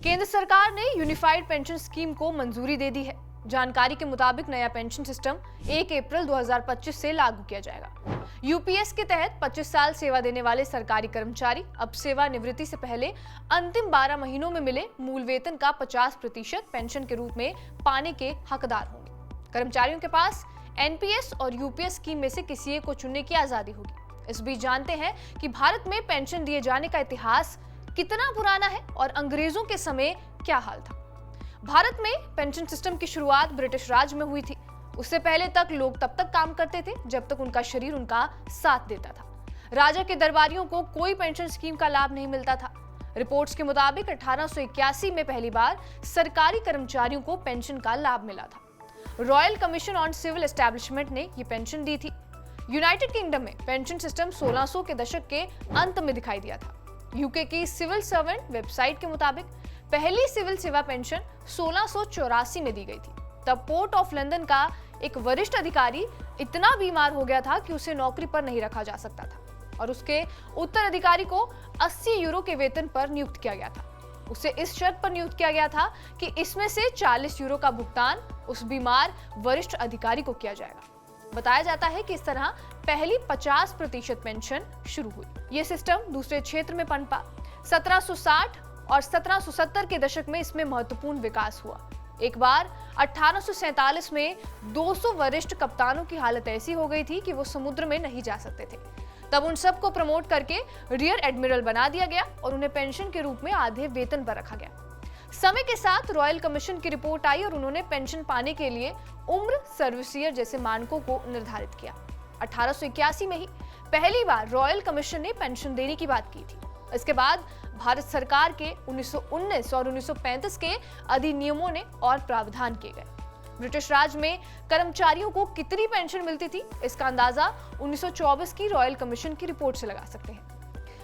केंद्र सरकार ने यूनिफाइड पेंशन स्कीम को मंजूरी दे दी है। जानकारी के मुताबिक नया पेंशन सिस्टम 1 अप्रैल 2025 से लागू किया जाएगा। यूपीएस के तहत 25 साल सेवा देने वाले सरकारी कर्मचारी अब सेवानिवृत्ति से पहले अंतिम 12 महीनों में मिले मूल वेतन का 50% पेंशन के रूप में पाने के हकदार होंगे। कर्मचारियों के पास एनपीएस और यूपीएस स्कीम में से किसी एक को चुनने की आजादी होगी। इस बीच जानते हैं कि भारत में पेंशन दिए जाने का इतिहास कितना पुराना है और अंग्रेजों के समय क्या हाल था। भारत में पेंशन सिस्टम की शुरुआत ब्रिटिश राज में हुई थी। उससे पहले तक लोग तब तक काम करते थे जब तक उनका शरीर उनका साथ देता था। राजा के दरबारियों को कोई पेंशन स्कीम का लाभ नहीं मिलता था। रिपोर्ट्स के मुताबिक 1881 में पहली बार सरकारी कर्मचारियों को पेंशन का लाभ मिला था। Royal commission on civil establishment ने ये पेंशन दी थी। यूनाइटेड किंगडम में पेंशन सिस्टम 1600 के दशक के अंत में दिखाई दिया था। यूके की सिविल सर्वेंट वेबसाइट के मुताबिक पहली सिविल सेवा पेंशन 1684 में दी गई थी। तब पोर्ट ऑफ लंदन का एक वरिष्ठ अधिकारी इतना बीमार हो गया था कि उसे नौकरी पर नहीं रखा जा सकता था और उसके उत्तराधिकारी को 80 यूरो के वेतन पर नियुक्त किया गया था। उसे इस शर्त पर नियुक्त किया गया था कि इसमें से 40 यूरो का भुगतान उस बीमार वरिष्ठ अधिकारी को किया जाएगा। बताया जाता है कि इस तरह पहली 50% पेंशन शुरू हुई। यह सिस्टम दूसरे क्षेत्र में पनपा। 1760 और 1770 के दशक में इसमें महत्वपूर्ण विकास हुआ। एक बार 1847 में 200 वरिष्ठ कप्तानों की हालत ऐसी हो गई थी कि वो समुद्र में नहीं जा सकते थे। तब उन सबको प्रमोट करके रियर एडमिरल बना दिया गया और उन्हें पेंशन के रूप में आधे वेतन पर रखा गया। समय के साथ रॉयल कमीशन की रिपोर्ट आई और उन्होंने पेंशन पाने के लिए उम्र, सर्विस ईयर जैसे मानकों को निर्धारित किया। 1881 में ही पहली बार रॉयल कमीशन ने पेंशन देने की बात की थी। इसके बाद भारत सरकार के 1919 और 1935 के अधिनियमों ने और प्रावधान किए गए। ब्रिटिश राज में कर्मचारियों को कितनी पेंशन मिलती थी, इसका अंदाजा 1924 की रॉयल कमीशन की रिपोर्ट से लगा सकते हैं।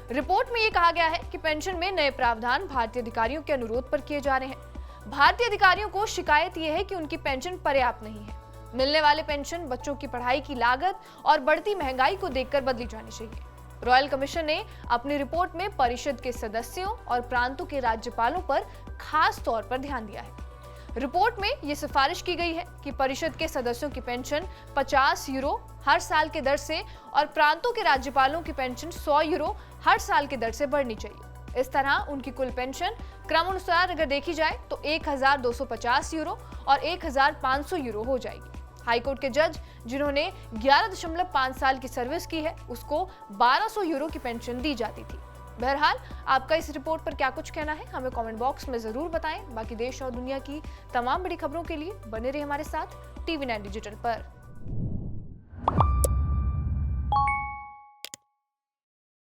रिपोर्ट में यह कहा गया है कि पेंशन में नए प्रावधान भारतीय अधिकारियों के अनुरोध पर किए जा रहे हैं। भारतीय अधिकारियों को शिकायत यह है कि उनकी पेंशन पर्याप्त नहीं है। मिलने वाले पेंशन बच्चों की पढ़ाई की लागत और बढ़ती महंगाई को देखकर बदली जानी चाहिए। रॉयल कमीशन ने अपनी रिपोर्ट में परिषद के सदस्यों और प्रांतों के राज्यपालों पर खास तौर पर ध्यान दिया है। रिपोर्ट में यह सिफारिश की गई है कि परिषद के सदस्यों की पेंशन 50 यूरो हर साल के दर से और प्रांतों के राज्यपालों की पेंशन 100 यूरो हर साल के दर से बढ़नी चाहिए। इस तरह उनकी कुल पेंशन क्रमानुसार अगर देखी जाए तो 1250 यूरो और 1500 यूरो हो जाएगी। हाईकोर्ट के जज जिन्होंने 11.5 साल की सर्विस की है, उसको 1200 यूरो की पेंशन दी जाती थी। बहरहाल, आपका इस रिपोर्ट पर क्या कुछ कहना है हमें कमेंट बॉक्स में जरूर बताएं। बाकी देश और दुनिया की तमाम बड़ी खबरों के लिए बने रहिए हमारे साथ TV9 डिजिटल पर।